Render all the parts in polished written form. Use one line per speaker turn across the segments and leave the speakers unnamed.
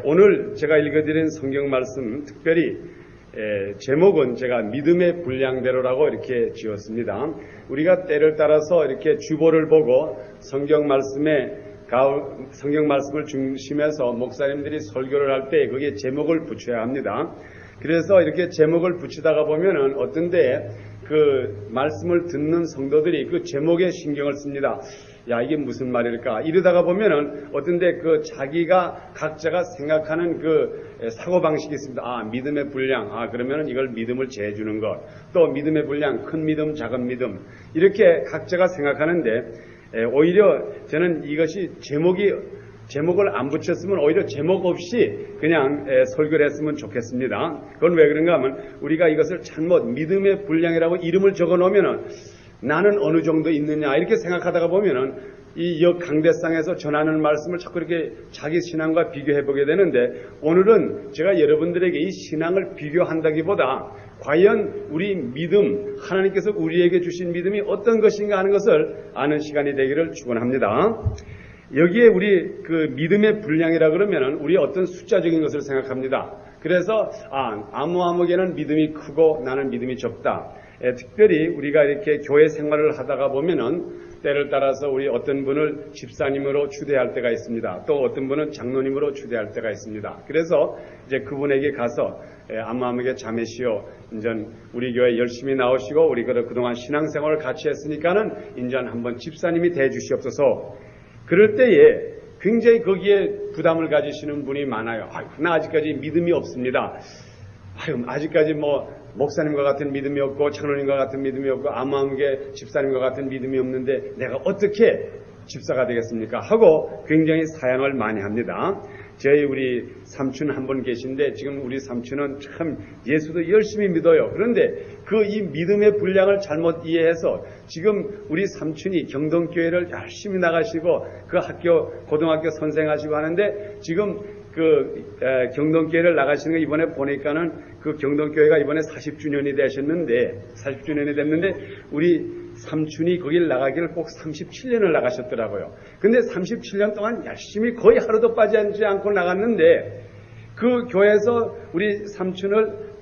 오늘 제가 읽어드린 성경 말씀 특별히 제목은 제가 믿음의 분량대로라고 이렇게 지었습니다. 우리가 때를 따라서 이렇게 주보를 보고 성경 말씀을 중심해서 목사님들이 설교를 할 때 거기에 제목을 붙여야 합니다. 그래서 이렇게 제목을 붙이다가 보면은 어떤 데 그 말씀을 듣는 성도들이 그 제목에 신경을 씁니다. 야, 이게 무슨 말일까? 이러다가 보면은 어떤데 그 자기가 각자가 생각하는 그 사고방식이 있습니다. 아, 믿음의 분량. 아, 그러면은 이걸 믿음을 재주는 것. 또 믿음의 분량, 큰 믿음, 작은 믿음. 이렇게 각자가 생각하는데 오히려 저는 이것이 제목을 안 붙였으면 오히려 제목 없이 그냥 설교를 했으면 좋겠습니다. 그건 왜 그런가 하면 우리가 이것을 잘못 믿음의 분량이라고 이름을 적어 놓으면은 나는 어느 정도 있느냐 이렇게 생각하다가 보면은 이 역 강대상에서 전하는 말씀을 자꾸 이렇게 자기 신앙과 비교해 보게 되는데 오늘은 제가 여러분들에게 이 신앙을 비교한다기보다 과연 우리 믿음, 하나님께서 우리에게 주신 믿음이 어떤 것인가 하는 것을 아는 시간이 되기를 축원합니다. 여기에 우리 그 믿음의 분량이라 그러면은 우리 어떤 숫자적인 것을 생각합니다. 그래서 아무에게는 믿음이 크고 나는 믿음이 적다. 특별히 우리가 이렇게 교회 생활을 하다가 보면은 때를 따라서 우리 어떤 분을 집사님으로 추대할 때가 있습니다. 또 어떤 분은 장로님으로 추대할 때가 있습니다. 그래서 이제 그분에게 가서 아무에게 자매시오. 인전 우리 교회 열심히 나오시고 우리 그동안 신앙생활을 같이 했으니까는 인전 한번 집사님이 돼 주시옵소서. 그럴 때에 굉장히 거기에 부담을 가지시는 분이 많아요. 나 아직까지 믿음이 없습니다. 아직까지 목사님과 같은 믿음이 없고 장로님과 같은 믿음이 없고 아무에게 집사님과 같은 믿음이 없는데 내가 어떻게 집사가 되겠습니까? 하고 굉장히 사양을 많이 합니다. 저희 우리 삼촌 한 분 계신데 지금 우리 삼촌은 참 예수도 열심히 믿어요. 그런데 이 믿음의 분량을 잘못 이해해서 지금 우리 삼촌이 경동교회를 열심히 나가시고 그 고등학교 선생하시고 하는데 지금 경동교회를 나가시는 거 이번에 보니까는 그 경동교회가 이번에 40주년이 됐는데 우리 삼촌이 거길 나가기를 꼭 37년을 나가셨더라고요. 근데 37년 동안 열심히 거의 하루도 빠지지 않고 나갔는데 그 교회에서 우리 삼촌을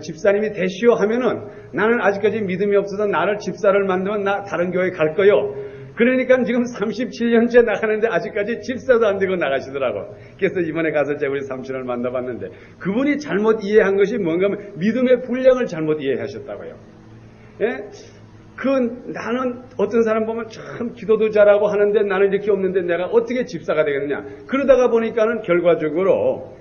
집사님이 되시오 하면은 나는 아직까지 믿음이 없어서 나를 집사를 만들면 나 다른 교회 갈 거요. 그러니까 지금 37년째 나가는데 아직까지 집사도 안 되고 나가시더라고. 그래서 이번에 가서 제가 우리 삼촌을 만나봤는데 그분이 잘못 이해한 것이 뭔가 하면 믿음의 분량을 잘못 이해하셨다고요. 예? 나는 어떤 사람 보면 참 기도도 잘하고 하는데 나는 이렇게 없는데 내가 어떻게 집사가 되겠느냐. 그러다가 보니까는 결과적으로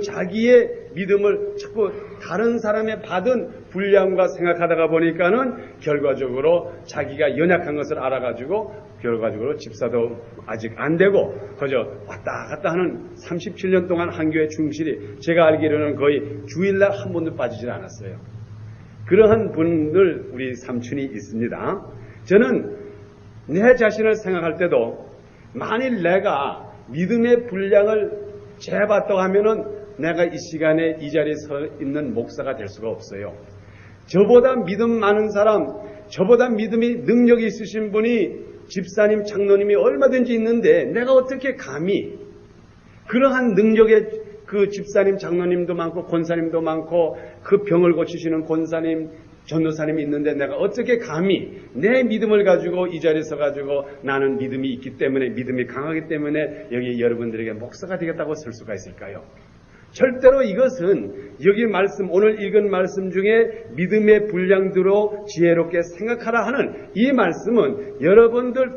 자기의 믿음을 자꾸 다른 사람의 받은 분량과 생각하다가 보니까는 결과적으로 자기가 연약한 것을 알아가지고 결과적으로 집사도 아직 안 되고 그저 왔다 갔다 하는 37년 동안 한 교회 충실히 제가 알기로는 거의 주일날 한 번도 빠지질 않았어요. 그러한 분들 우리 삼촌이 있습니다. 저는 내 자신을 생각할 때도 만일 내가 믿음의 분량을 재봤다고 하면은 내가 이 시간에 이 자리에 서 있는 목사가 될 수가 없어요. 저보다 믿음 많은 사람, 저보다 믿음이 능력이 있으신 분이 집사님, 장로님이 얼마든지 있는데 내가 어떻게 감히 그러한 능력의 그 집사님, 장로님도 많고 권사님도 많고 그 병을 고치시는 권사님, 전도사님이 있는데 내가 어떻게 감히 내 믿음을 가지고 이 자리에 서가지고 나는 믿음이 있기 때문에 믿음이 강하기 때문에 여기 여러분들에게 목사가 되겠다고 설 수가 있을까요? 절대로 이것은 여기 오늘 읽은 말씀 중에 믿음의 분량대로 지혜롭게 생각하라 하는 이 말씀은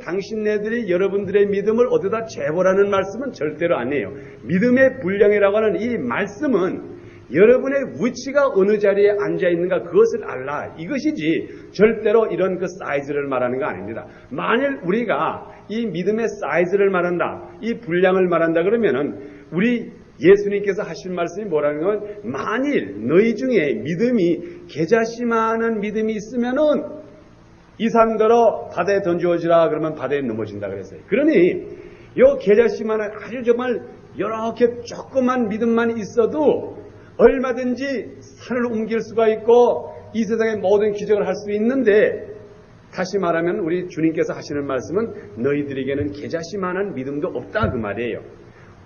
당신네들이 여러분들의 믿음을 어디다 재보라는 말씀은 절대로 아니에요. 믿음의 분량이라고 하는 이 말씀은 여러분의 위치가 어느 자리에 앉아 있는가 그것을 알라 이것이지 절대로 이런 사이즈를 말하는 거 아닙니다. 만일 우리가 이 믿음의 사이즈를 말한다, 이 분량을 말한다 그러면은 우리 예수님께서 하신 말씀이 뭐라는 건 만일 너희 중에 믿음이 겨자씨만한 믿음이 있으면은 이 산더러 바다에 던져오지라 그러면 바다에 넘어진다 그랬어요. 그러니 요 겨자씨만한 아주 정말 이렇게 조그만 믿음만 있어도 얼마든지 산을 옮길 수가 있고 이 세상의 모든 기적을 할 수 있는데 다시 말하면 우리 주님께서 하시는 말씀은 너희들에게는 겨자씨만한 믿음도 없다 그 말이에요.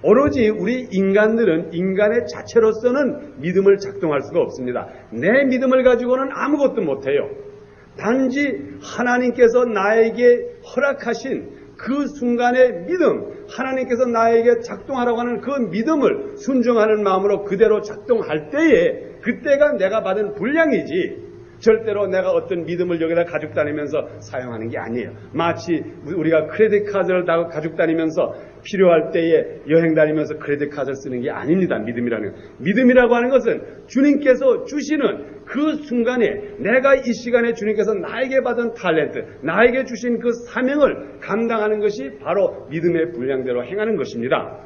오로지 우리 인간들은 인간의 자체로서는 믿음을 작동할 수가 없습니다. 내 믿음을 가지고는 아무것도 못해요. 단지 하나님께서 나에게 허락하신 그 순간의 믿음, 하나님께서 나에게 작동하라고 하는 그 믿음을 순종하는 마음으로 그대로 작동할 때에 그때가 내가 받은 분량이지, 절대로 내가 어떤 믿음을 여기다 가지고 다니면서 사용하는 게 아니에요. 마치 우리가 크레딧 카드를 다 가지고 다니면서 필요할 때에 여행 다니면서 크레딧 카드를 쓰는 게 아닙니다. 믿음이라는 것. 믿음이라고 하는 것은 주님께서 주시는 그 순간에 내가 이 시간에 주님께서 나에게 받은 탤런트, 나에게 주신 그 사명을 감당하는 것이 바로 믿음의 분량대로 행하는 것입니다.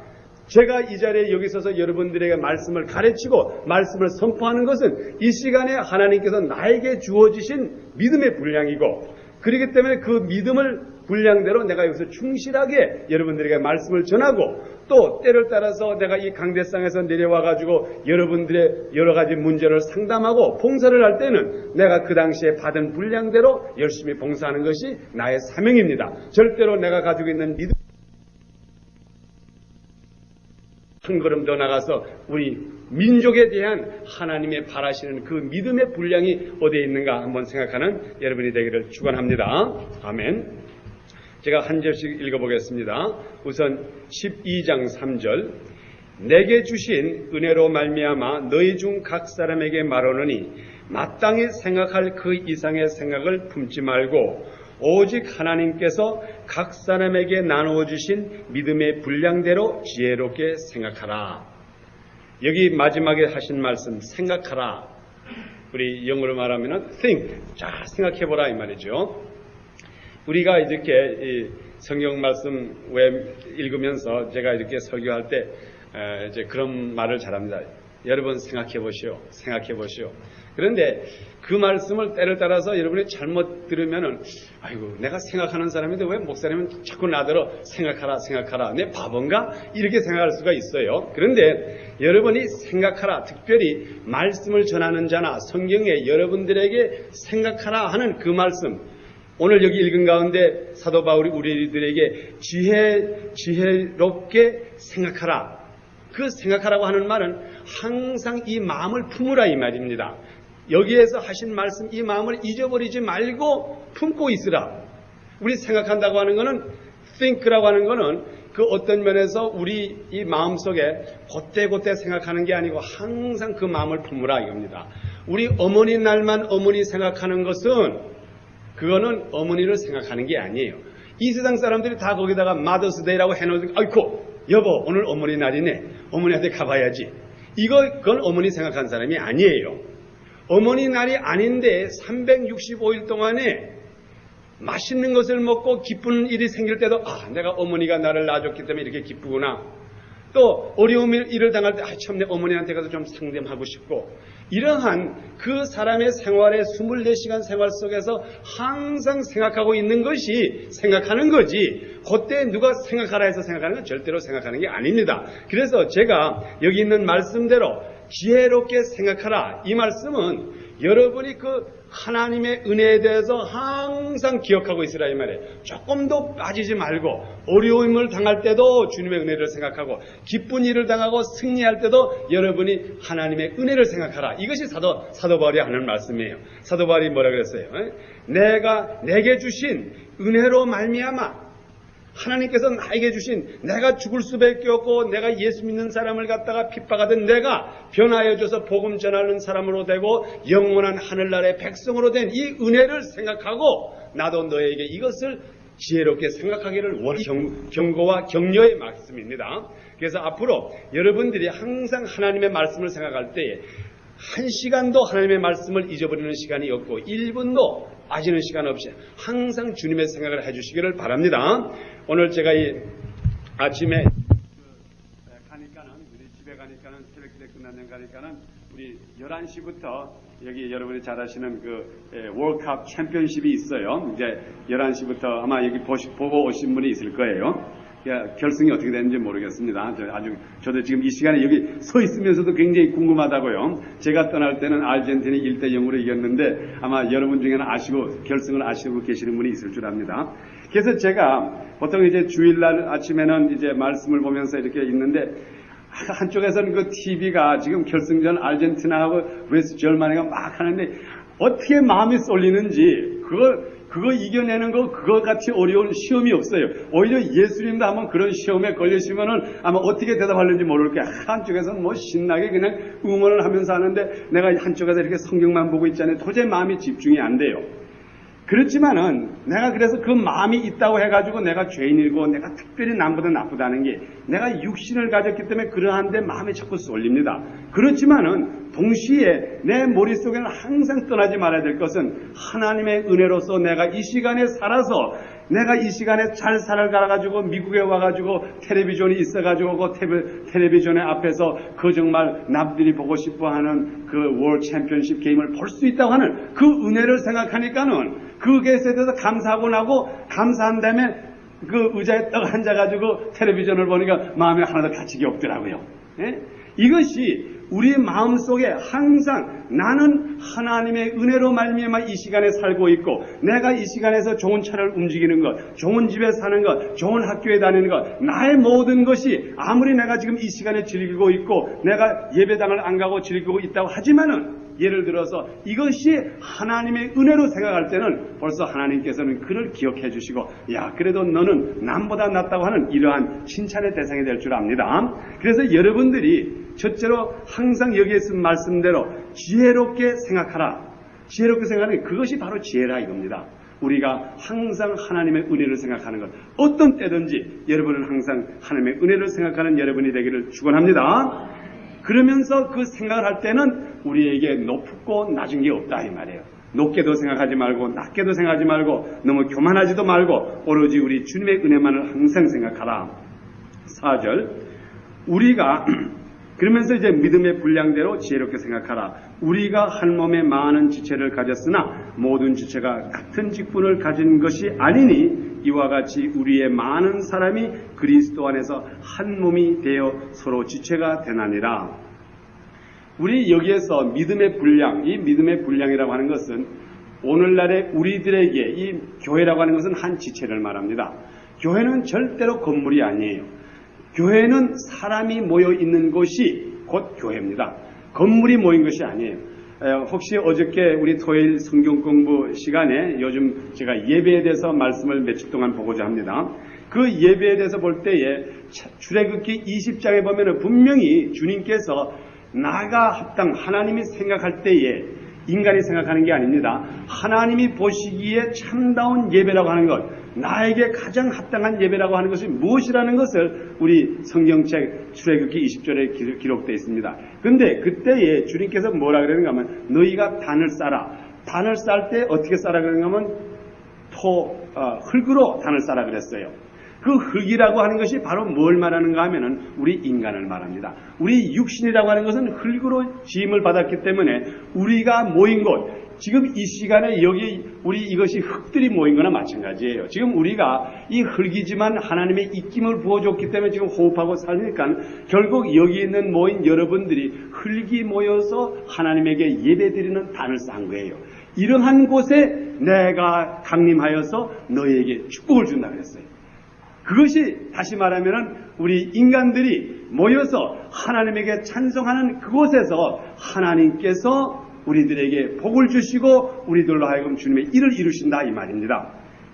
제가 이 자리에 여기 서서 여러분들에게 말씀을 가르치고 말씀을 선포하는 것은 이 시간에 하나님께서 나에게 주어지신 믿음의 분량이고, 그렇기 때문에 그 믿음을 분량대로 내가 여기서 충실하게 여러분들에게 말씀을 전하고, 또 때를 따라서 내가 이 강대상에서 내려와가지고 여러분들의 여러 가지 문제를 상담하고 봉사를 할 때는 내가 그 당시에 받은 분량대로 열심히 봉사하는 것이 나의 사명입니다. 절대로 내가 가지고 있는 믿음 한 걸음 더 나가서 우리 민족에 대한 하나님의 바라시는 그 믿음의 분량이 어디에 있는가 한번 생각하는 여러분이 되기를 축원합니다. 아멘. 제가 한 절씩 읽어보겠습니다. 우선 12장 3절. 내게 주신 은혜로 말미암아 너희 중 각 사람에게 말하노니 마땅히 생각할 그 이상의 생각을 품지 말고 오직 하나님께서 각 사람에게 나누어 주신 믿음의 분량대로 지혜롭게 생각하라. 여기 마지막에 하신 말씀 생각하라. 우리 영어로 말하면 think. 자, 생각해보라 이 말이죠. 우리가 이렇게 이 성경 말씀 읽으면서 제가 이렇게 설교할 때 이제 그런 말을 잘합니다. 여러분 생각해 보시오. 생각해 보시오. 그런데 그 말씀을 때를 따라서 여러분이 잘못 들으면은 아이고 내가 생각하는 사람인데 왜 목사님은 자꾸 나더러 생각하라 생각하라 내 바본가? 이렇게 생각할 수가 있어요. 그런데 여러분이 생각하라, 특별히 말씀을 전하는 자나 성경에 여러분들에게 생각하라 하는 그 말씀, 오늘 여기 읽은 가운데 사도 바울이 우리들에게 지혜롭게 생각하라, 그 생각하라고 하는 말은 항상 이 마음을 품으라 이 말입니다. 여기에서 하신 말씀, 이 마음을 잊어버리지 말고 품고 있으라. 우리 생각한다고 하는 것은 think라고 하는 것은 그 어떤 면에서 우리 이 마음속에 곧대곧대 생각하는 게 아니고 항상 그 마음을 품으라 이겁니다. 우리 어머니 날만 어머니 생각하는 것은 그거는 어머니를 생각하는 게 아니에요. 이 세상 사람들이 다 거기다가 마더스데이라고 해놓으니까 아이고 여보 오늘 어머니 날이네, 어머니한테 가봐야지, 그건 어머니 생각한 사람이 아니에요. 어머니 날이 아닌데 365일 동안에 맛있는 것을 먹고 기쁜 일이 생길 때도 내가 어머니가 나를 낳아줬기 때문에 이렇게 기쁘구나. 또 어려운 일을 당할 때 참 내 어머니한테 가서 좀 상담하고 싶고, 이러한 그 사람의 생활의 24시간 생활 속에서 항상 생각하고 있는 것이 생각하는 거지, 그때 누가 생각하라 해서 생각하는 건 절대로 생각하는 게 아닙니다. 그래서 제가 여기 있는 말씀대로 지혜롭게 생각하라, 이 말씀은 여러분이 그 하나님의 은혜에 대해서 항상 기억하고 있으라 이 말이에요. 조금도 빠지지 말고 어려움을 당할 때도 주님의 은혜를 생각하고 기쁜 일을 당하고 승리할 때도 여러분이 하나님의 은혜를 생각하라. 이것이 사도 바울이 하는 말씀이에요. 사도 바울이 뭐라 그랬어요? 내게 주신 은혜로 말미암아, 하나님께서 나에게 주신, 내가 죽을 수밖에 없고 내가 예수 믿는 사람을 갖다가 핍박하던 내가 변화해줘서 복음 전하는 사람으로 되고 영원한 하늘나라의 백성으로 된 이 은혜를 생각하고 나도 너에게 이것을 지혜롭게 생각하기를 경고와 격려의 말씀입니다. 그래서 앞으로 여러분들이 항상 하나님의 말씀을 생각할 때에 한 시간도 하나님의 말씀을 잊어버리는 시간이 없고 1분도 빠지는 시간 없이 항상 주님의 생각을 해주시기를 바랍니다. 오늘 제가 이 아침에 가니까는, 우리 집에 가니까는, 새벽기대 끝나는 가니까는 우리 11시부터 여기 여러분이 잘 아시는 그 월드컵 챔피언십이 있어요. 이제 11시부터 아마 여기 보고 오신 분이 있을 거예요. 결승이 어떻게 되는지 모르겠습니다. 저도 지금 이 시간에 여기 서 있으면서도 굉장히 궁금하다고요. 제가 떠날 때는 아르헨티나이 1-0으로 이겼는데 아마 여러분 중에는 아시고 결승을 아시고 계시는 분이 있을 줄 압니다. 그래서 제가 보통 이제 주일날 아침에는 이제 말씀을 보면서 이렇게 있는데, 한쪽에서는 그 TV가 지금 결승전 아르헨티나하고 웨스트 저머니가 막 하는데 어떻게 마음이 쏠리는지 그거 이겨내는 거 그거 같이 어려운 시험이 없어요. 오히려 예수님도 한번 그런 시험에 걸리시면은 아마 어떻게 대답하는지 모를 거야. 한쪽에서는 뭐 신나게 그냥 응원을 하면서 하는데 내가 한쪽에서 이렇게 성경만 보고 있잖아요. 도저히 마음이 집중이 안 돼요. 그렇지만은 내가 그래서 그 마음이 있다고 해가지고 내가 죄인이고 내가 특별히 남보다 나쁘다는 게 내가 육신을 가졌기 때문에 그러한데 마음이 자꾸 쏠립니다. 그렇지만은 동시에 내 머릿속에는 항상 떠나지 말아야 될 것은 하나님의 은혜로서 내가 이 시간에 살아서 내가 이 시간에 잘 살아가가지고 미국에 와가지고 텔레비전이 있어가지고 그 텔레비전의 앞에서 그 정말 남들이 보고 싶어하는 그 월드 챔피언십 게임을 볼 수 있다고 하는 그 은혜를 생각하니까는 그것에 대해서 감사하고 나고 감사한 다음에 그 의자에 떡 앉아가지고 텔레비전을 보니까 마음에 하나도 갇히기 없더라고요. 예? 이것이 우리의 마음속에 항상 나는 하나님의 은혜로 말미암아 이 시간에 살고 있고 내가 이 시간에서 좋은 차를 움직이는 것, 좋은 집에 사는 것, 좋은 학교에 다니는 것, 나의 모든 것이 아무리 내가 지금 이 시간에 즐기고 있고 내가 예배당을 안 가고 즐기고 있다고 하지만은 예를 들어서 이것이 하나님의 은혜로 생각할 때는 벌써 하나님께서는 그를 기억해 주시고 야 그래도 너는 남보다 낫다고 하는 이러한 칭찬의 대상이 될 줄 압니다. 그래서 여러분들이 첫째로 항상 여기에 쓴 말씀대로 지혜롭게 생각하라. 지혜롭게 생각하는 그것이 바로 지혜라 이겁니다. 우리가 항상 하나님의 은혜를 생각하는 것 어떤 때든지 여러분은 항상 하나님의 은혜를 생각하는 여러분이 되기를 축원합니다. 그러면서 그 생각을 할 때는 우리에게 높고 낮은 게 없다 이 말이에요. 높게도 생각하지 말고 낮게도 생각하지 말고 너무 교만하지도 말고 오로지 우리 주님의 은혜만을 항상 생각하라. 4절 우리가 그러면서 이제 믿음의 분량대로 지혜롭게 생각하라. 우리가 한 몸에 많은 지체를 가졌으나 모든 지체가 같은 직분을 가진 것이 아니니 이와 같이 우리의 많은 사람이 그리스도 안에서 한 몸이 되어 서로 지체가 되나니라. 우리 여기에서 믿음의 분량, 이 믿음의 분량이라고 하는 것은 오늘날의 우리들에게 이 교회라고 하는 것은 한 지체를 말합니다. 교회는 절대로 건물이 아니에요. 교회는 사람이 모여 있는 곳이 곧 교회입니다. 건물이 모인 것이 아니에요. 혹시 어저께 우리 토요일 성경 공부 시간에 요즘 제가 예배에 대해서 말씀을 며칠 동안 보고자 합니다. 그 예배에 대해서 볼 때에 출애굽기 20장에 보면은 분명히 주님께서 나가 합당 하나님이 생각할 때에 인간이 생각하는 게 아닙니다. 하나님이 보시기에 참다운 예배라고 하는 것, 나에게 가장 합당한 예배라고 하는 것이 무엇이라는 것을 우리 성경책 출애굽기 20절에 기록되어 있습니다. 그런데 그때에 주님께서 뭐라 그러는가 하면 너희가 단을 쌓아. 단을 쌀 때 어떻게 쌓아 그러는가 하면 흙으로 단을 쌓아 그랬어요. 그 흙이라고 하는 것이 바로 뭘 말하는가 하면은 우리 인간을 말합니다. 우리 육신이라고 하는 것은 흙으로 지음을 받았기 때문에 우리가 모인 곳, 지금 이 시간에 여기 우리 이것이 흙들이 모인 거나 마찬가지예요. 지금 우리가 이 흙이지만 하나님의 입김을 부어줬기 때문에 지금 호흡하고 살니까 결국 여기 있는 모인 여러분들이 흙이 모여서 하나님에게 예배드리는 단을 쌓은 거예요. 이러한 곳에 내가 강림하여서 너희에게 축복을 준다 그랬어요. 그것이 다시 말하면 우리 인간들이 모여서 하나님에게 찬송하는 그곳에서 하나님께서 우리들에게 복을 주시고 우리들로 하여금 주님의 일을 이루신다 이 말입니다.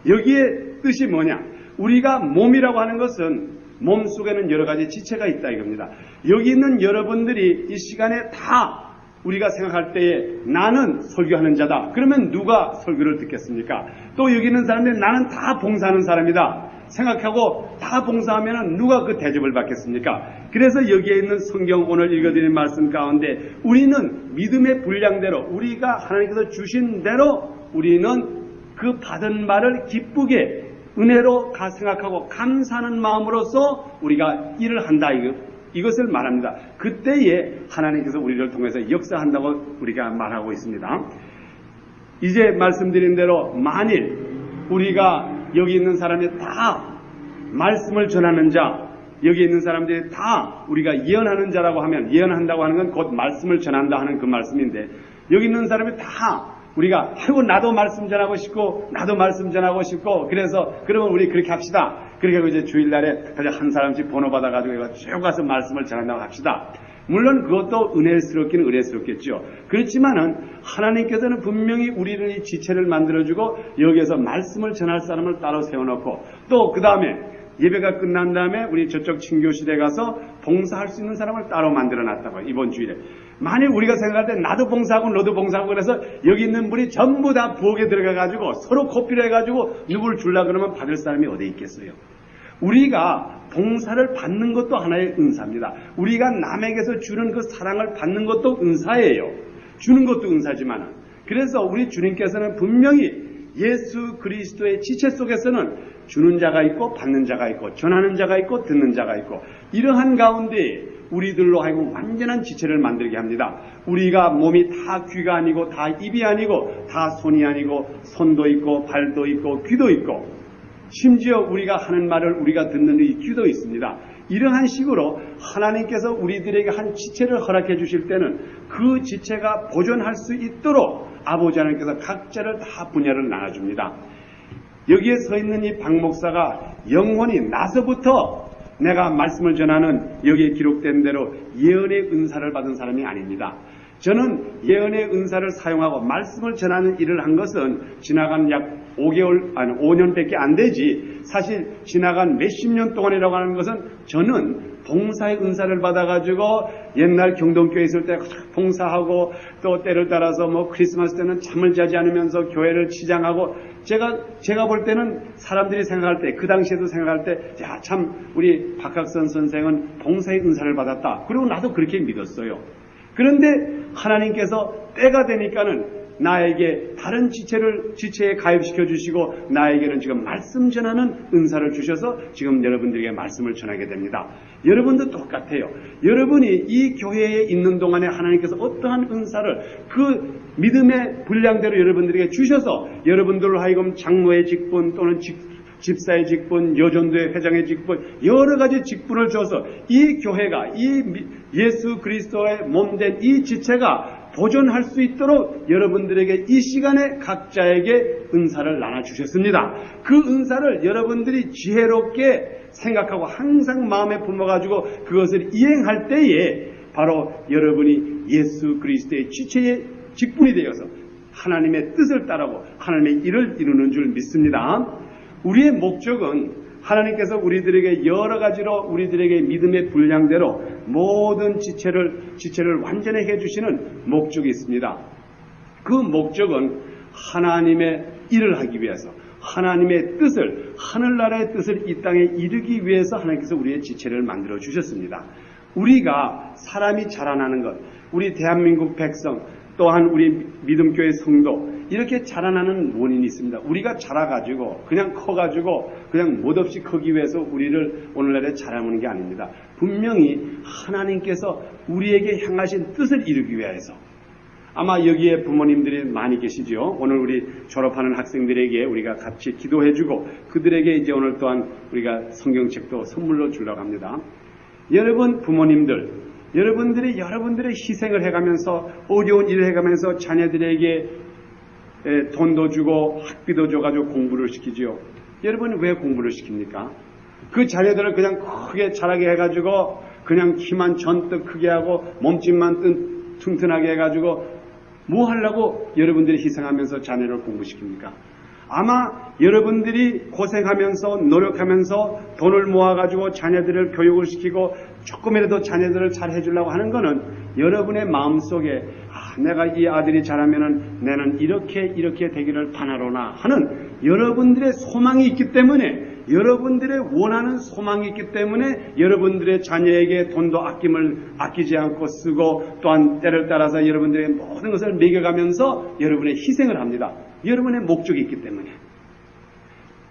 여기에 뜻이 뭐냐? 우리가 몸이라고 하는 것은 몸 속에는 여러 가지 지체가 있다 이겁니다. 여기 있는 여러분들이 이 시간에 다 우리가 생각할 때에 나는 설교하는 자다. 그러면 누가 설교를 듣겠습니까? 또 여기 있는 사람들이 나는 다 봉사하는 사람이다. 생각하고 다 봉사하면 누가 그 대접을 받겠습니까? 그래서 여기에 있는 성경 오늘 읽어드린 말씀 가운데 우리는 믿음의 분량대로 우리가 하나님께서 주신 대로 우리는 그 받은 바를 기쁘게 은혜로 생각하고 감사하는 마음으로서 우리가 일을 한다 이것을 말합니다. 그때에 하나님께서 우리를 통해서 역사한다고 우리가 말하고 있습니다. 이제 말씀드린 대로 만일 우리가 여기 있는 사람이 다 말씀을 전하는 자, 여기 있는 사람들이 다 우리가 예언하는 자라고 하면 예언한다고 하는 건 곧 말씀을 전한다 하는 그 말씀인데 여기 있는 사람이 다 우리가 아이고 나도 말씀 전하고 싶고 나도 말씀 전하고 싶고 그래서 그러면 우리 그렇게 합시다. 그렇게 하고 이제 주일날에 한 사람씩 번호 받아가지고 쭉 가서 말씀을 전한다고 합시다. 물론 그것도 은혜스럽기는 은혜스럽겠죠. 그렇지만은 하나님께서는 분명히 우리를 이 지체를 만들어주고 여기에서 말씀을 전할 사람을 따로 세워놓고 또 그 다음에 예배가 끝난 다음에 우리 저쪽 친교실에 가서 봉사할 수 있는 사람을 따로 만들어놨다고 이번 주일에. 만일 우리가 생각할 때 나도 봉사하고 너도 봉사하고 그래서 여기 있는 분이 전부 다 부엌에 들어가가지고 서로 코피를 해가지고 누구를 주려고 그러면 받을 사람이 어디 있겠어요. 우리가 봉사를 받는 것도 하나의 은사입니다. 우리가 남에게서 주는 그 사랑을 받는 것도 은사예요. 주는 것도 은사지만 그래서 우리 주님께서는 분명히 예수 그리스도의 지체 속에서는 주는 자가 있고 받는 자가 있고 전하는 자가 있고 듣는 자가 있고 이러한 가운데 우리들로 하여금 완전한 지체를 만들게 합니다. 우리가 몸이 다 귀가 아니고 다 입이 아니고 다 손이 아니고 손도 있고 발도 있고 귀도 있고 심지어 우리가 하는 말을 우리가 듣는 이 귀도 있습니다. 이러한 식으로 하나님께서 우리들에게 한 지체를 허락해 주실 때는 그 지체가 보존할 수 있도록 아버지 하나님께서 각자를 다 분야를 나눠줍니다. 여기에 서 있는 이 박 목사가 영원히 나서부터 내가 말씀을 전하는 여기에 기록된 대로 예언의 은사를 받은 사람이 아닙니다. 저는 예언의 은사를 사용하고 말씀을 전하는 일을 한 것은 지나간 약 5년밖에 안 되지 사실 지나간 몇십 년 동안이라고 하는 것은 저는 봉사의 은사를 받아가지고 옛날 경동교회 있을 때 봉사하고 또 때를 따라서 뭐 크리스마스 때는 잠을 자지 않으면서 교회를 치장하고 제가 볼 때는 사람들이 생각할 때 그 당시에도 생각할 때 야, 참 우리 박학선 선생은 봉사의 은사를 받았다. 그리고 나도 그렇게 믿었어요. 그런데 하나님께서 때가 되니까는 나에게 다른 지체에 가입시켜 주시고 나에게는 지금 말씀 전하는 은사를 주셔서 지금 여러분들에게 말씀을 전하게 됩니다. 여러분도 똑같아요. 여러분이 이 교회에 있는 동안에 하나님께서 어떠한 은사를 그 믿음의 분량대로 여러분들에게 주셔서 여러분들로 하여금 장로의 직분 또는 집사의 직분, 여전도의 회장의 직분, 여러 가지 직분을 줘서 이 교회가 이 예수 그리스도의 몸된 이 지체가 보존할 수 있도록 여러분들에게 이 시간에 각자에게 은사를 나눠주셨습니다. 그 은사를 여러분들이 지혜롭게 생각하고 항상 마음에 품어가지고 그것을 이행할 때에 바로 여러분이 예수 그리스도의 지체의 직분이 되어서 하나님의 뜻을 따르고 하나님의 일을 이루는 줄 믿습니다. 우리의 목적은 하나님께서 우리들에게 여러 가지로 우리들에게 믿음의 분량대로 모든 지체를 완전히 해주시는 목적이 있습니다. 그 목적은 하나님의 일을 하기 위해서 하나님의 뜻을 하늘나라의 뜻을 이 땅에 이루기 위해서 하나님께서 우리의 지체를 만들어 주셨습니다. 우리가 사람이 자라나는 것 우리 대한민국 백성 또한 우리 믿음교회 성도 이렇게 자라나는 원인이 있습니다. 우리가 자라가지고 그냥 커가지고 그냥 못없이 크기 위해서 우리를 오늘날에 자라오는 게 아닙니다. 분명히 하나님께서 우리에게 향하신 뜻을 이루기 위해서 아마 여기에 부모님들이 많이 계시죠. 오늘 우리 졸업하는 학생들에게 우리가 같이 기도해주고 그들에게 이제 오늘 또한 우리가 성경책도 선물로 주려고 합니다. 여러분 부모님들 여러분들이 여러분들의 희생을 해가면서 어려운 일을 해가면서 자녀들에게 돈도 주고 학비도 줘가지고 공부를 시키지요. 여러분은 왜 공부를 시킵니까? 그 자녀들을 그냥 크게 자라게 해가지고 그냥 키만 전뜩 크게 하고 몸집만 튼튼하게 해가지고 뭐 하려고 여러분들이 희생하면서 자녀를 공부시킵니까? 아마 여러분들이 고생하면서 노력하면서 돈을 모아가지고 자녀들을 교육을 시키고 조금이라도 자녀들을 잘 해주려고 하는 거는 여러분의 마음속에 내가 이 아들이 자라면은 나는 이렇게 되기를 바라노나 하는 여러분들의 소망이 있기 때문에 여러분들의 원하는 소망이 있기 때문에 여러분들의 자녀에게 돈도 아끼지 않고 쓰고 또한 때를 따라서 여러분들의 모든 것을 먹여가면서 여러분의 희생을 합니다. 여러분의 목적이 있기 때문에.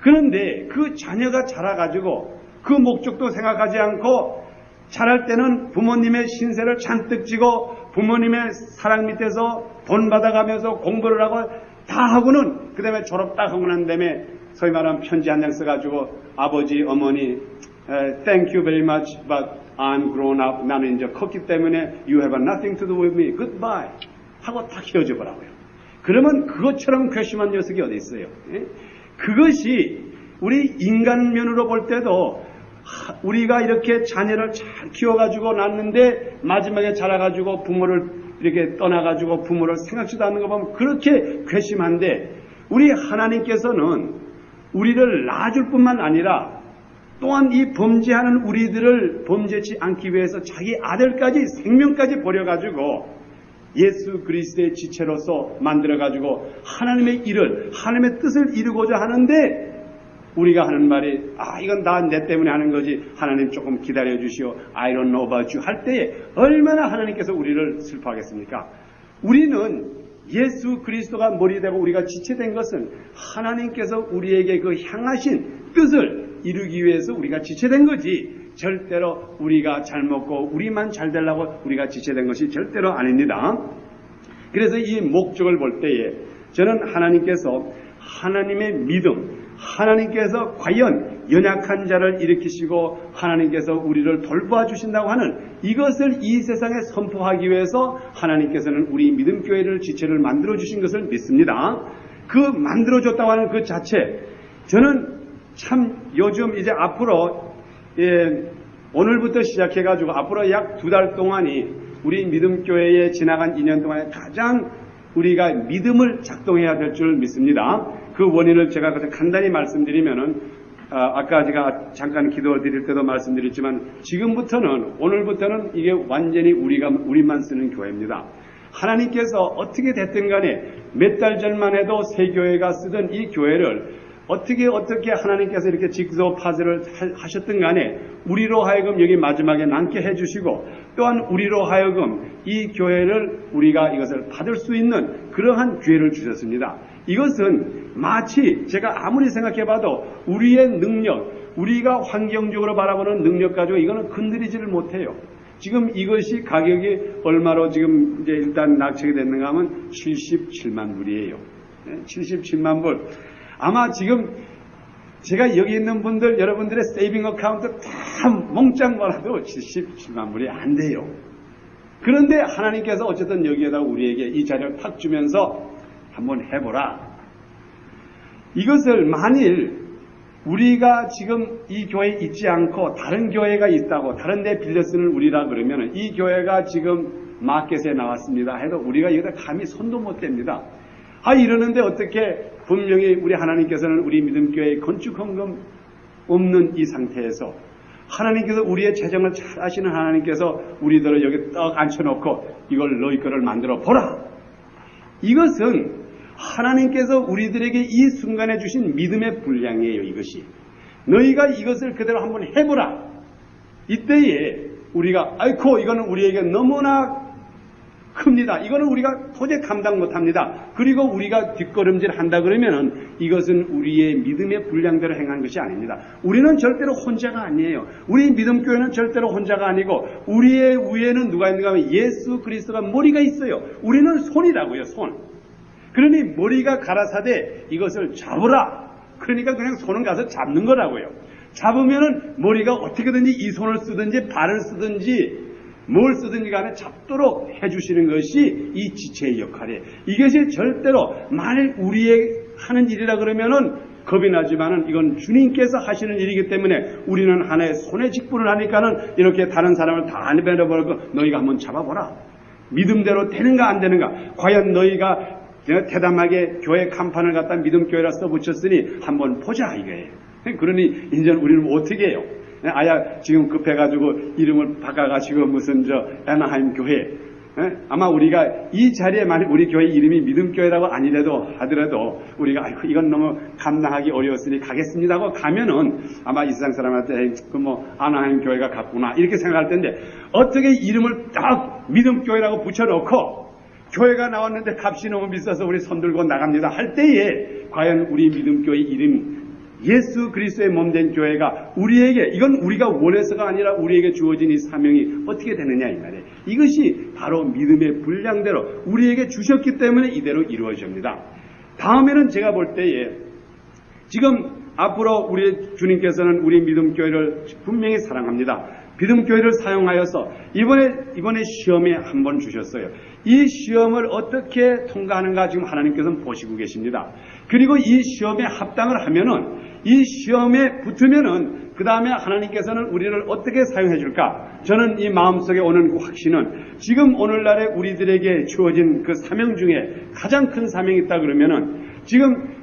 그런데 그 자녀가 자라가지고 그 목적도 생각하지 않고 자랄 때는 부모님의 신세를 잔뜩 지고 부모님의 사랑 밑에서 돈 받아가면서 공부를 하고 다 하고는 그 다음에 졸업 딱 하고 난 다음에 소위 말하면 편지 한 장 써가지고 아버지 어머니 thank you very much but I'm grown up 나는 이제 컸기 때문에 you have nothing to do with me goodbye 하고 딱 헤어져 보라고요. 그러면 그것처럼 괘씸한 녀석이 어디 있어요? 예? 그것이 우리 인간면으로 볼 때도 우리가 이렇게 자녀를 잘 키워가지고 낳는데 마지막에 자라가지고 부모를 이렇게 떠나가지고 부모를 생각지도 않는 거 보면 그렇게 괘씸한데 우리 하나님께서는 우리를 낳아줄 뿐만 아니라 또한 이 범죄하는 우리들을 범죄치 않기 위해서 자기 아들까지 생명까지 버려가지고 예수 그리스도의 지체로서 만들어가지고 하나님의 일을 하나님의 뜻을 이루고자 하는데 우리가 하는 말이 이건 다 내 때문에 하는 거지 하나님 조금 기다려 주시오 I don't know about you 할 때에 얼마나 하나님께서 우리를 슬퍼하겠습니까? 우리는 예수 그리스도가 머리 되고 우리가 지체된 것은 하나님께서 우리에게 그 향하신 뜻을 이루기 위해서 우리가 지체된 거지 절대로 우리가 잘 먹고 우리만 잘 되려고 우리가 지체된 것이 절대로 아닙니다. 그래서 이 목적을 볼 때에 저는 하나님께서 하나님의 믿음 하나님께서 과연 연약한 자를 일으키시고 하나님께서 우리를 돌보아 주신다고 하는 이것을 이 세상에 선포하기 위해서 하나님께서는 우리 믿음교회를 지체를 만들어 주신 것을 믿습니다. 그 만들어 줬다고 하는 그 자체 저는 참 요즘 이제 앞으로 오늘부터 시작해가지고 앞으로 약 2달 동안이 우리 믿음교회에 지나간 2년 동안에 가장 우리가 믿음을 작동해야 될 줄 믿습니다. 그 원인을 제가 간단히 말씀드리면은 아까 제가 잠깐 기도 드릴 때도 말씀드렸지만 지금부터는 오늘부터는 이게 완전히 우리만 쓰는 교회입니다. 하나님께서 어떻게 됐든 간에 몇 달 전만 해도 새 교회가 쓰던 이 교회를 어떻게 하나님께서 이렇게 직소 파쇄를 하셨든 간에 우리로 하여금 여기 마지막에 남게 해주시고 또한 우리로 하여금 이 교회를 우리가 이것을 받을 수 있는 그러한 기회를 주셨습니다. 이것은 마치 제가 아무리 생각해봐도 우리의 능력, 우리가 환경적으로 바라보는 능력 가지고 이거는 건드리지를 못해요. 지금 이것이 가격이 얼마로 지금 이제 일단 낙찰이 됐는가 하면 77만 불이에요. 77만 불. 아마 지금 제가 여기 있는 분들 여러분들의 세이빙 어카운트 다 몽땅 몰아도 77만 불이 안 돼요. 그런데 하나님께서 어쨌든 여기에다 우리에게 이 자리를 탁 주면서 한번 해보라. 이것을 만일 우리가 지금 이 교회에 있지 않고 다른 교회가 있다고 다른 데 빌려 쓰는 우리라 그러면 이 교회가 지금 마켓에 나왔습니다 해도 우리가 여기다 감히 손도 못 댑니다. 이러는데 어떻게 분명히 우리 하나님께서는 우리 믿음교회에 건축헌금 없는 이 상태에서 하나님께서 우리의 재정을 잘 아시는 하나님께서 우리들을 여기 떡 앉혀놓고 이걸 너희 거를 만들어 보라. 이것은 하나님께서 우리들에게 이 순간에 주신 믿음의 분량이에요. 이것이 너희가 이것을 그대로 한번 해보라. 이때에 우리가 아이고 이거는 우리에게 너무나 큽니다. 이거는 우리가 도저히 감당 못합니다. 그리고 우리가 뒷걸음질 한다 그러면은 이것은 우리의 믿음의 분량대로 행한 것이 아닙니다. 우리는 절대로 혼자가 아니에요. 우리 믿음교회는 절대로 혼자가 아니고 우리의 위에는 누가 있는가 하면 예수 그리스도가 머리가 있어요. 우리는 손이라고요. 손. 그러니 머리가 가라사대 이것을 잡으라. 그러니까 그냥 손은 가서 잡는 거라고요. 잡으면은 머리가 어떻게든지 이 손을 쓰든지 발을 쓰든지 뭘 쓰든지 간에 잡도록 해주시는 것이 이 지체의 역할이에요. 이것이 절대로 만일 우리의 하는 일이라 그러면은 겁이 나지만은 이건 주님께서 하시는 일이기 때문에 우리는 하나의 손에 직분을 하니까는 이렇게 다른 사람을 다 내버려버리고 너희가 한번 잡아보라. 믿음대로 되는가 안 되는가. 과연 너희가 대담하게 교회 간판을 갖다 믿음교회라 써붙였으니 한번 보자 이거예요. 그러니 이제 우리는 어떻게 해요? 지금 급해가지고 이름을 바꿔가지고 무슨 애나하임 교회. 아마 우리가 이 자리에 만약 우리 교회 이름이 믿음교회라고 아니래도 하더라도 우리가 이건 너무 감당하기 어려웠으니 가겠습니다 하고 가면은 아마 이 세상 사람한테 아나하임 교회가 같구나 이렇게 생각할 텐데 어떻게 이름을 딱 믿음교회라고 붙여놓고 교회가 나왔는데 값이 너무 비싸서 우리 손 들고 나갑니다 할 때에 과연 우리 믿음교회 이름이 예수 그리스도의 몸된 교회가 우리에게 이건 우리가 원해서가 아니라 우리에게 주어진 이 사명이 어떻게 되느냐 이 말이에요. 이것이 바로 믿음의 분량대로 우리에게 주셨기 때문에 이대로 이루어집니다. 다음에는 제가 볼 때에 지금 앞으로 우리 주님께서는 우리 믿음교회를 분명히 사랑합니다. 믿음교회를 사용하여서 이번에 시험에 한 번 주셨어요. 이 시험을 어떻게 통과하는가 지금 하나님께서는 보시고 계십니다. 그리고 이 시험에 합당을 하면은, 이 시험에 붙으면은 그 다음에 하나님께서는 우리를 어떻게 사용해 줄까? 저는 이 마음속에 오는 그 확신은 지금 오늘날에 우리들에게 주어진 그 사명 중에 가장 큰 사명이 있다 그러면은, 지금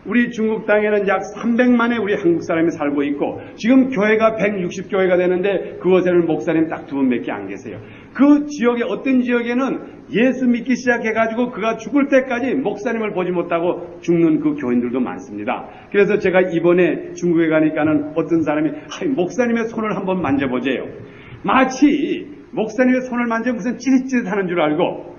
우리 중국 땅에는 약 300만의 우리 한국 사람이 살고 있고, 지금 교회가 160교회가 되는데 그곳에는 목사님 딱 2분밖에 안 계세요. 그 지역에, 어떤 지역에는 예수 믿기 시작해가지고 그가 죽을 때까지 목사님을 보지 못하고 죽는 그 교인들도 많습니다. 그래서 제가 이번에 중국에 가니까는 어떤 사람이 목사님의 손을 한번 만져보재요. 마치 목사님의 손을 만져 무슨 찌릿찌릿하는 줄 알고,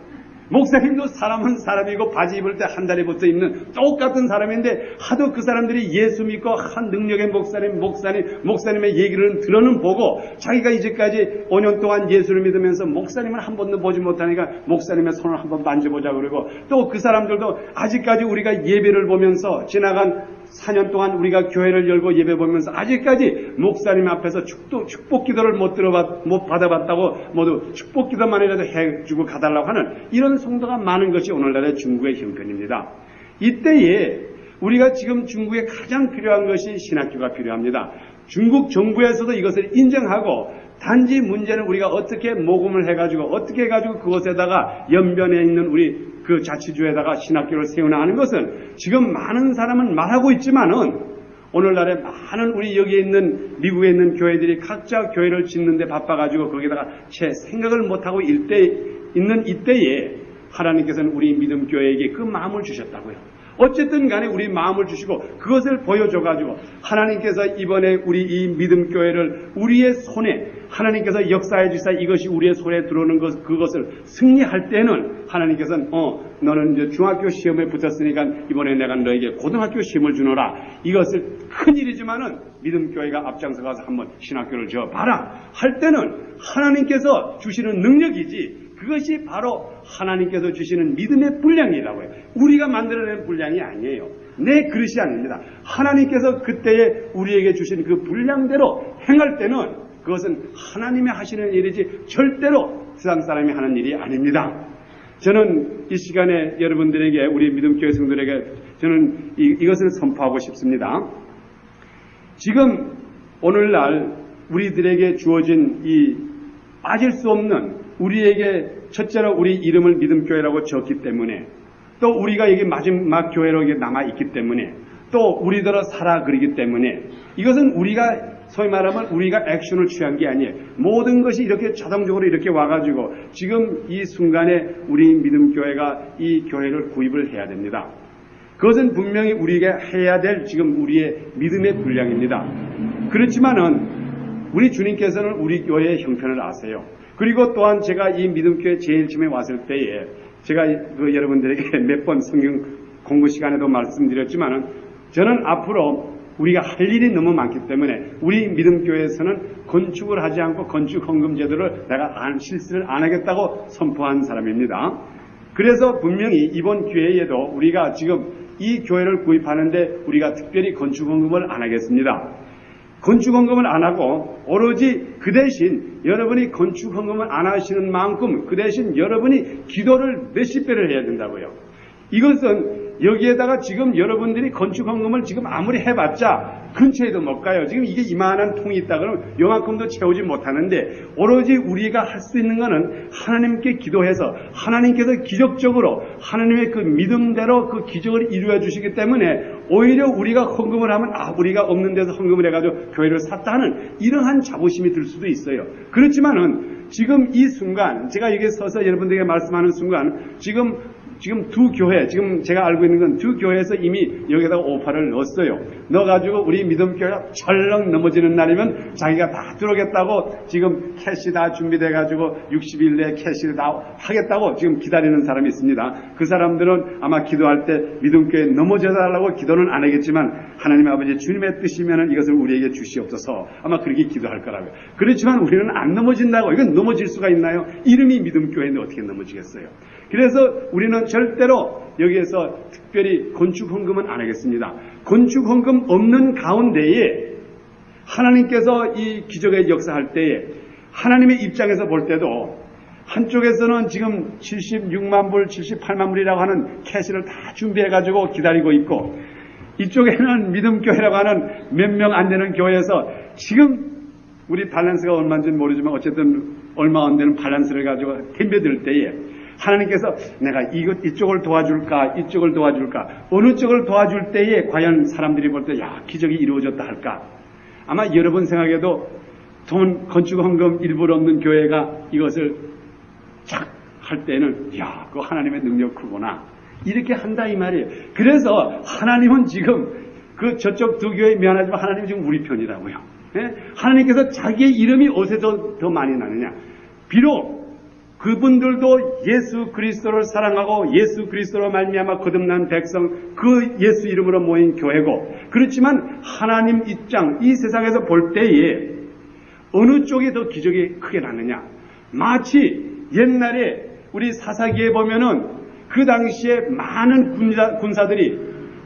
목사님도 사람은 사람이고 바지 입을 때 한 다리 붙어 입는 똑같은 사람인데, 하도 그 사람들이 예수 믿고 한 능력의 목사님의 얘기를 들어는 보고, 자기가 이제까지 5년 동안 예수를 믿으면서 목사님을 한 번도 보지 못하니까 목사님의 손을 한번 만져보자 그러고, 또 그 사람들도 아직까지 우리가 예배를 보면서 지나간 4년 동안 우리가 교회를 열고 예배 보면서 아직까지 목사님 앞에서 축복 기도를 못 받아봤다고 모두 축복 기도만이라도 해주고 가달라고 하는 이런 성도가 많은 것이 오늘날의 중국의 형편입니다. 이때에 우리가 지금 중국에 가장 필요한 것이 신학교가 필요합니다. 중국 정부에서도 이것을 인정하고, 단지 문제는 우리가 어떻게 모금을 해가지고 어떻게 해가지고 그곳에다가 연변에 있는 우리 그 자치주에다가 신학교를 세우나 하는 것은 지금 많은 사람은 말하고 있지만은, 오늘날에 많은 우리 여기에 있는 미국에 있는 교회들이 각자 교회를 짓는데 바빠가지고 거기다가 채 생각을 못하고 있는 이때에 하나님께서는 우리 믿음교회에게 그 마음을 주셨다고요. 어쨌든 간에 우리 마음을 주시고 그것을 보여줘가지고 하나님께서 이번에 우리 이 믿음교회를 우리의 손에 하나님께서 역사해 주사 이것이 우리의 손에 들어오는 그것을 승리할 때는 하나님께서는 너는 이제 중학교 시험에 붙었으니까 이번에 내가 너에게 고등학교 시험을 주노라. 이것을 큰일이지만은 믿음교회가 앞장서 가서 한번 신학교를 지어봐라 할 때는 하나님께서 주시는 능력이지, 그것이 바로 하나님께서 주시는 믿음의 분량이라고 해요. 우리가 만들어낸 분량이 아니에요. 내 그릇이 아닙니다. 하나님께서 그때에 우리에게 주신 그 분량대로 행할 때는 그것은 하나님이 하시는 일이지 절대로 세상 사람이 하는 일이 아닙니다. 저는 이 시간에 여러분들에게, 우리 믿음교회 성도들에게 저는 이것을 선포하고 싶습니다. 지금 오늘날 우리들에게 주어진 이 빠질 수 없는, 우리에게 첫째로 우리 이름을 믿음교회라고 적기 때문에, 또 우리가 여기 마지막 교회로 남아있기 때문에, 또 우리더러 살아 그리기 때문에, 이것은 우리가 소위 말하면 우리가 액션을 취한 게 아니에요. 모든 것이 이렇게 자동적으로 이렇게 와가지고 지금 이 순간에 우리 믿음교회가 이 교회를 구입을 해야 됩니다. 그것은 분명히 우리가 해야 될 지금 우리의 믿음의 분량입니다. 그렇지만은 우리 주님께서는 우리 교회의 형편을 아세요. 그리고 또한 제가 이 믿음교회 제일 처음에 왔을 때에 제가 여러분들에게 몇 번 성경 공부 시간에도 말씀드렸지만은, 저는 앞으로 우리가 할 일이 너무 많기 때문에 우리 믿음교회에서는 건축을 하지 않고 건축헌금 제도를 내가 실시를 안 하겠다고 선포한 사람입니다. 그래서 분명히 이번 기회에도 우리가 지금 이 교회를 구입하는데 우리가 특별히 건축헌금을 안 하겠습니다. 건축헌금을 안 하고 오로지 그 대신 여러분이 건축헌금을 안 하시는 만큼 그 대신 여러분이 기도를 몇십 배를 해야 된다고요. 이것은 여기에다가 지금 여러분들이 건축헌금을 지금 아무리 해봤자 근처에도 못 가요. 지금 이게 이만한 통이 있다 그러면 요만큼도 채우지 못하는데, 오로지 우리가 할 수 있는 것은 하나님께 기도해서 하나님께서 기적적으로 하나님의 그 믿음대로 그 기적을 이루어 주시기 때문에 오히려 우리가 헌금을 하면 우리가 없는 데서 헌금을 해가지고 교회를 샀다는 이러한 자부심이 들 수도 있어요. 그렇지만은 지금 이 순간 제가 여기 서서 여러분들에게 말씀하는 순간 지금 두 교회, 지금 제가 알고 있는 건 두 교회에서 이미 여기다가 오파를 넣었어요. 넣어가지고 우리 믿음교회가 철렁 넘어지는 날이면 자기가 다 들어오겠다고 지금 캐시 다 준비돼가지고 60일 내에 캐시를 다 하겠다고 지금 기다리는 사람이 있습니다. 그 사람들은 아마 기도할 때 믿음교회 넘어져달라고 기도는 안 하겠지만, 하나님 아버지 주님의 뜻이면 이것을 우리에게 주시옵소서 아마 그렇게 기도할 거라고요. 그렇지만 우리는 안 넘어진다고. 이건 넘어질 수가 있나요? 이름이 믿음교회인데 어떻게 넘어지겠어요? 그래서 우리는 절대로 여기에서 특별히 건축헌금은 안 하겠습니다. 건축헌금 없는 가운데에 하나님께서 이 기적의 역사할 때에 하나님의 입장에서 볼 때도 한쪽에서는 지금 76만 불, 78만 불이라고 하는 캐시를 다 준비해가지고 기다리고 있고, 이쪽에는 믿음교회라고 하는 몇 명 안 되는 교회에서 지금 우리 밸런스가 얼마인지는 모르지만 어쨌든 얼마 안 되는 밸런스를 가지고 덤벼들 때에 하나님께서 내가 이쪽을 도와줄까, 이쪽을 도와줄까, 어느 쪽을 도와줄 때에 과연 사람들이 볼 때 야, 기적이 이루어졌다 할까? 아마 여러분 생각에도 돈, 건축헌금 일부러 없는 교회가 이것을 착 할 때는 야, 그 하나님의 능력 크구나, 이렇게 한다 이 말이에요. 그래서 하나님은 지금 그 저쪽 두 교회 미안하지만 하나님은 지금 우리 편이라고요. 예? 하나님께서 자기의 이름이 어디서 더 많이 나느냐? 비록 그분들도 예수 그리스도를 사랑하고 예수 그리스도로 말미암아 거듭난 백성, 그 예수 이름으로 모인 교회고, 그렇지만 하나님 입장, 이 세상에서 볼 때에 어느 쪽이 더 기적이 크게 나느냐? 마치 옛날에 우리 사사기에 보면은 그 당시에 많은 군사들이,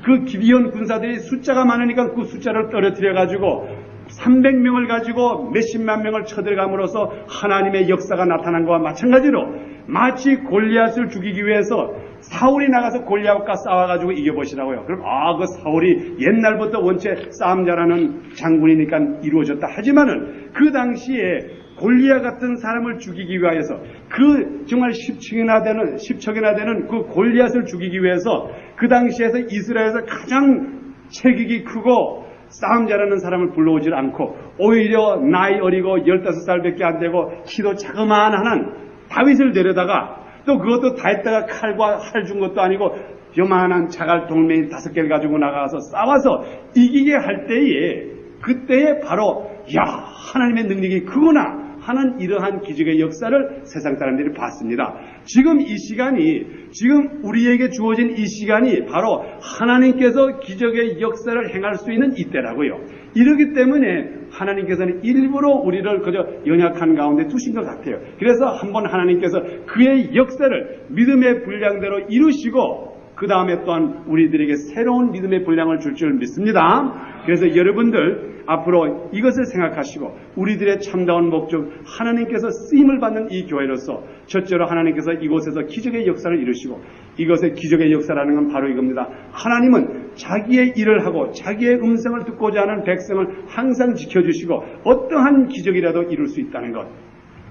그 기비온 군사들이 숫자가 많으니까 그 숫자를 떨어뜨려 가지고 300명을 가지고 몇십만 명을 쳐들어감으로써 하나님의 역사가 나타난 것과 마찬가지로 마치 골리앗을 죽이기 위해서 사울이 나가서 골리앗과 싸워가지고 이겨보시라고요. 그럼 그 사울이 옛날부터 원체 싸움 잘하는 장군이니까 이루어졌다 하지만은 그 당시에 골리앗 같은 사람을 죽이기 위해서, 그 정말 10척이나 되는 그 골리앗을 죽이기 위해서 그 당시에서 이스라엘에서 가장 체격이 크고 싸움 잘하는 사람을 불러오질 않고 오히려 나이 어리고 15살밖에 안 되고 키도 자그마한 다윗을 데려다가, 또 그것도 다 했다가 칼과 활 준 것도 아니고 요만한 자갈 돌멩이 5개를 가지고 나가서 싸워서 이기게 할 때에, 그때에 바로 야, 하나님의 능력이 크구나 하는 이러한 기적의 역사를 세상 사람들이 봤습니다. 지금 이 시간이, 지금 우리에게 주어진 이 시간이 바로 하나님께서 기적의 역사를 행할 수 있는 이때라고요. 이러기 때문에 하나님께서는 일부러 우리를 그저 연약한 가운데 두신 것 같아요. 그래서 한번 하나님께서 그의 역사를 믿음의 분량대로 이루시고 그 다음에 또한 우리들에게 새로운 믿음의 분량을 줄 줄 믿습니다. 그래서 여러분들 앞으로 이것을 생각하시고 우리들의 참다운 목적, 하나님께서 쓰임을 받는 이 교회로서 첫째로 하나님께서 이곳에서 기적의 역사를 이루시고, 이것의 기적의 역사라는 건 바로 이겁니다. 하나님은 자기의 일을 하고 자기의 음성을 듣고자 하는 백성을 항상 지켜주시고 어떠한 기적이라도 이룰 수 있다는 것,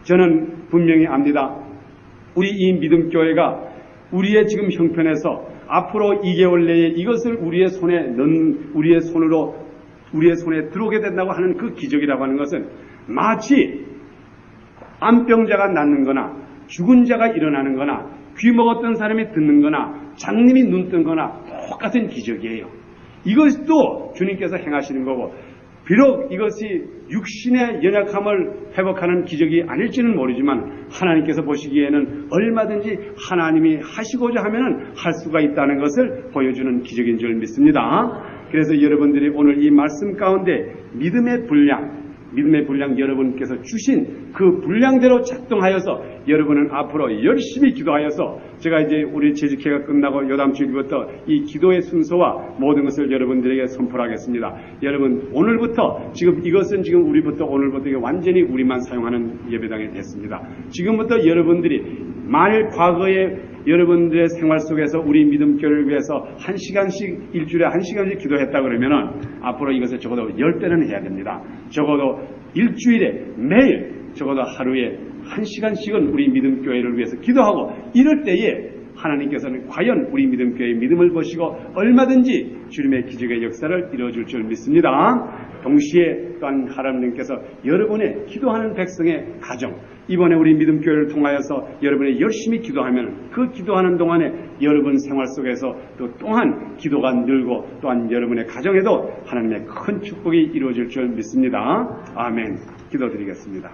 저는 분명히 압니다. 우리 이 믿음교회가 우리의 지금 형편에서 앞으로 2개월 내에 이것을 우리의 손에 들어오게 된다고 하는 그 기적이라고 하는 것은 마치 암병자가 낫는 거나 죽은 자가 일어나는 거나 귀 먹었던 사람이 듣는 거나 장님이 눈 뜬 거나 똑같은 기적이에요. 이것도 주님께서 행하시는 거고, 비록 이것이 육신의 연약함을 회복하는 기적이 아닐지는 모르지만 하나님께서 보시기에는 얼마든지 하나님이 하시고자 하면은 할 수가 있다는 것을 보여주는 기적인 줄 믿습니다. 그래서 여러분들이 오늘 이 말씀 가운데 믿음의 분량 여러분께서 주신 그 분량대로 작동하여서 여러분은 앞으로 열심히 기도하여서, 제가 이제 우리 재직회가 끝나고 요담 주일부터 이 기도의 순서와 모든 것을 여러분들에게 선포하겠습니다. 여러분 오늘부터, 지금 우리부터 오늘부터 완전히 우리만 사용하는 예배당이 됐습니다. 지금부터 여러분들이 만일 과거에 여러분들의 생활 속에서 우리 믿음교회를 위해서 1시간씩, 일주일에 1시간씩 기도했다 그러면은 앞으로 이것을 적어도 10배는 해야 됩니다. 적어도 일주일에 매일 적어도 하루에 1시간씩은 우리 믿음교회를 위해서 기도하고, 이럴 때에 하나님께서는 과연 우리 믿음교회의 믿음을 보시고 얼마든지 주님의 기적의 역사를 이루어줄 줄 믿습니다. 동시에 또한 하나님께서 여러분의 기도하는 백성의 가정, 이번에 우리 믿음교회를 통하여서 여러분이 열심히 기도하면 그 기도하는 동안에 여러분 생활 속에서 또한 기도가 늘고 또한 여러분의 가정에도 하나님의 큰 축복이 이루어질 줄 믿습니다. 아멘. 기도드리겠습니다.